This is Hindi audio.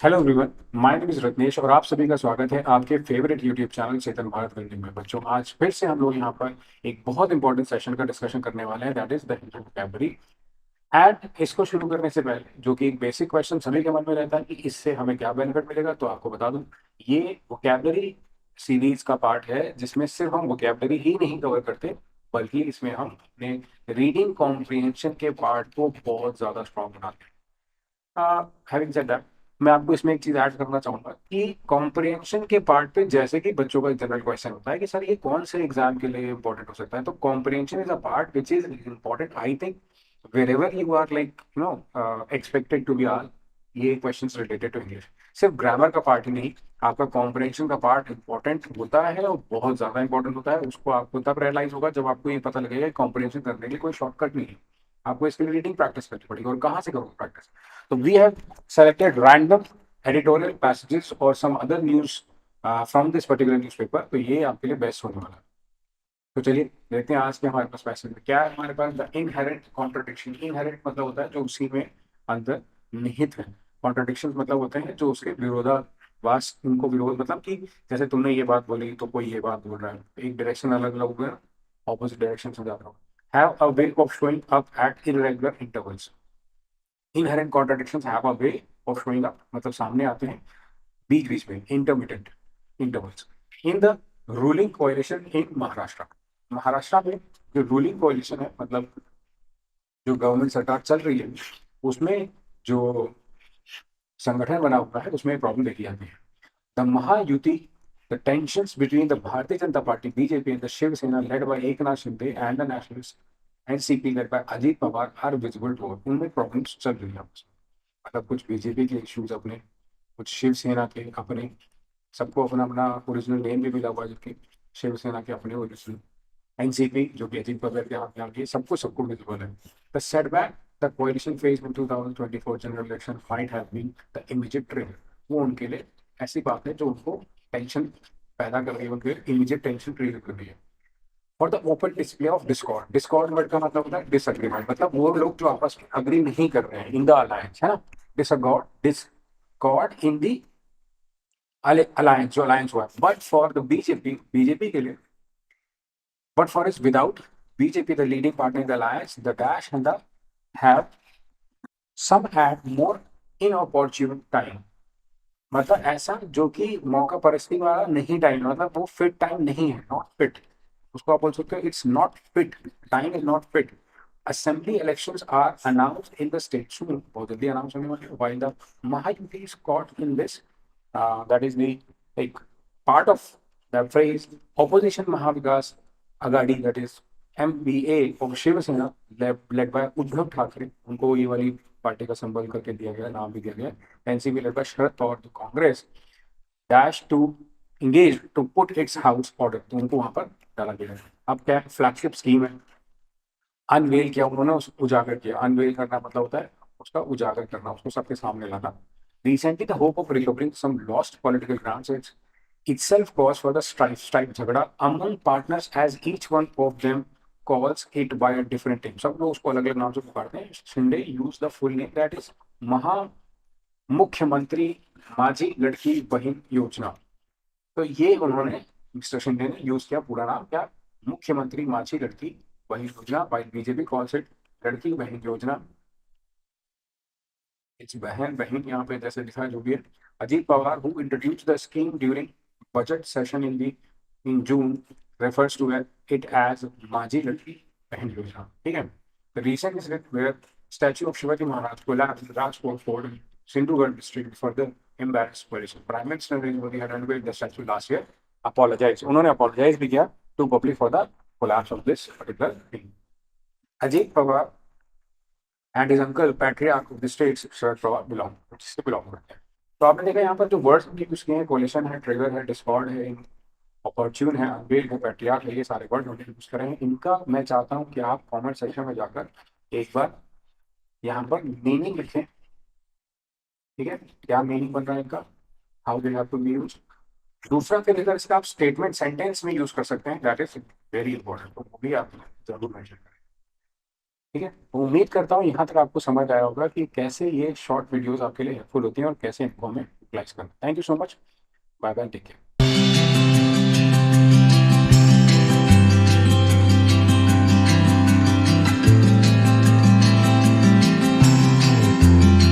Hello everyone, my name is Ratnesh और आप सभी का स्वागत है आपके फेवरेट यूट्यूब चैनल चेतन भारत लर्निंग में। बच्चों, आज फिर से हम लोग यहाँ पर एक बहुत इंपॉर्टेंट सेशन का डिस्कशन करने वाले हैं, that is the vocabulary. And इसको शुरू करने से पहले, जो कि एक बेसिक क्वेश्चन सभी के मन में रहता है कि इससे हमें क्या बेनिफिट मिलेगा, तो आपको बता दूं, ये वोकैबुलरी सीरीज का पार्ट है जिसमें सिर्फ हम वोकैबुलरी ही नहीं कवर करते, बल्कि इसमें हम अपने रीडिंग कॉम्प्रिहेंशन के पार्ट को बहुत ज्यादा स्ट्रॉन्ग बनाते हैं। हैविंग सेड दैट, मैं आपको इसमें एक चीज ऐड करना चाहूंगा कि कॉम्प्रिहेंशन के पार्ट पे, जैसे कि बच्चों का जनरल क्वेश्चन होता है कि सर ये कौन से एग्जाम के लिए इंपॉर्टेंट हो सकता है, तो comprehension is a part which is important I think wherever you are like expected to be asked ये क्वेश्चंस रिलेटेड टू इंग्लिश। सिर्फ ग्रामर का पार्ट ही नहीं, आपका कॉम्प्रिहेंशन का पार्ट इंपॉर्टेंट होता है और बहुत ज्यादा इंपॉर्टेंट होता है। उसको आपको तब रियलाइज होगा जब आपको ये पता लगेगा कि कॉम्प्रिहेंशन करने के लिए कोई शॉर्टकट नहीं है, आपको इसके लिए रीडिंग प्रैक्टिस करनी पड़ेगी। और कहाँ से करोगे प्रैक्टिस? तो we have selected random editorial passages और some other news from this particular newspaper, तो ये आपके लिए बेस्ट होने वाला है। तो चलिए देखते हैं आज के हमारे पास पैसेज में क्या है। हमारे पास द इनहेरेंट कॉन्ट्रडिक्शन, इनहेरेंट मतलब होता है जो उसी में अंदर निहित है। कॉन्ट्रडिक्शन मतलब होते हैं जो उसके विरोधाभास, उनको विरोध मतलब कि जैसे तुमने ये बात बोली तो कोई ये बात बोल रहा है, एक डायरेक्शन अलग अलग हो गया, ऑपोजिट डायरेक्शन में जा रहा हो। Have a way of showing up at irregular intervals. Inherent contradictions have a way of showing up मतलब सामने आते हैं बीच बीच में, intermediate intervals in the ruling coalition in Maharashtra. Maharashtra में जो रूलिंग कोalition है, मतलब जो गवर्नमेंट सरकार चल रही है, उसमें जो संगठन बना हुआ है उसमें प्रॉब्लम देखी जाती है। The Mahayuti, the tensions between the Bharatiya Janata Party BJP and the Shiv Sena led by Eknath Shinde and the nationalist NCP led by Ajit Pawar are visible to all. उनमें प्रॉब्लम्स चल रही है आपस में। मतलब कुछ बीजेपी के इश्यूज अपने, कुछ शिवसेना के अपने, सबको अपना अपना ओरिजिनल नेम भी मिला हुआ है, जबकि शिवसेना के अपने ओरिजिनल, एनसीपी जो कि अजीत पवार के हाथ में आ गई, सबको सबको विजिबल है। The setback the coalition face in 2024 general election might have been the immediate trigger. वो उनके लिए ऐसी बात है जो उनको टेंशन पैदा कर रही है, उनके इमीडिएट टेंशन ट्रिगर कर रही है। और the open display of Discord, Discord word का मतलब होता है डिसएग्रीमेंट, मतलब वो लोग जो आपस में अग्री नहीं कर रहे हैं इन द अलायंस, है ना। डिसअकॉर्ड, डिस्कॉर्ड इन द अलायंस, जो अलायंस हुआ है। But for the BJP, BJP के लिए, but for us without BJP, the leading partner in the alliance, the Dash and the have some had more inopportune time। मतलब ऐसा जो कि मौका परस्ती वाला नहीं टाइम, मतलब वो फिट टाइम नहीं है, नॉट फिट। उसको आप बोल सकते हो it's not fit, time is not fit. Assembly elections are announced in the state soon, बहुत जल्दी अनाउंस होने वाले। While the Mahayuti is caught in this, that is the like part of the phrase opposition Mahavikas Agadi, that is MBA of Shiv Sena led by Uddhav Thackeray, उनको ये वाली पार्टी का संबल करके दिया गया, नाम भी दिया गया। NCP led by Sharad Pawar, तो Congress dash to engage to put its house order, तो उनको वहां पर डाला गया है। अब क्या फ्लैगशिप स्कीम है, अनवेल किया उन्होंने, उस उजागर किया। अनवेल करना मतलब होता है उसका उजागर करना, उसको सबके सामने लाना। Recently the hope of recovering some lost political grounds itself cause for the strife झगड़ा among partners as each one of them calls it by a different name। सब लोग उसको अलग अलग नाम से पुकारते हैं। Shinde use the full name, that is महा मुख्यमंत्री माझी लड़की बहन योजना। तो ये उन्होंने, मिस्टर शिंदे ने यूज किया पूरा नाम क्या, मुख्यमंत्री माझी लड़की बहन योजना, बाई बीजेपी कॉल्स इट लड़की बहन योजना। इट्स बहन बहन यहाँ पे जैसे लिखा है जो भी है। Ajit Pawar who introduce the scheme during budget session in June refers to it as माझी लड़की बहन योजना। ठीक है। The recent incident where statue of Shivaji Maharaj collapsed in Rajkot Fort in Sindhugarh district further embarrassed coalition। Prime Minister Narendra Modi had unveiled the statue last year, apologized, उन्होंने apologize भी किया to public for the collapse of this particular thing। Ajit Pawar and is uncle patriarch of the states Sharad Pawar belong, जिससे बिलोंग करते हैं। तो आपने देखा यहाँ पर जो वर्ड्स यूज किए हैं, कोलिशन है, ट्रिगर है, डिस्कॉर्ड है, अपॉर्चुन है, अनवेल है, पैट्रियार्क है, ये सारे वर्ड हमने यूज करे हैं। इनका मैं चाहता हूँ कि आप कमेंट सेक्शन में जाकर एक बार यहाँ पर मीनिंग लिखें। ठीक है, क्या मीनिंग बन रहा है इनका, how they have to be use. दूसरा फिर अगर इसका आप स्टेटमेंट सेंटेंस में यूज कर सकते हैं, दैट इज वेरी इंपॉर्टेंट, तो वो भी आप जरूर मेंशन करें। ठीक है, तो उम्मीद करता हूँ यहाँ तक आपको समझ आया होगा कि कैसे ये शॉर्ट वीडियोस आपके लिए हेल्पफुल होती हैं और कैसे इनको हमें यूटिलाइज करना। Thank you so much. Bye bye, take care.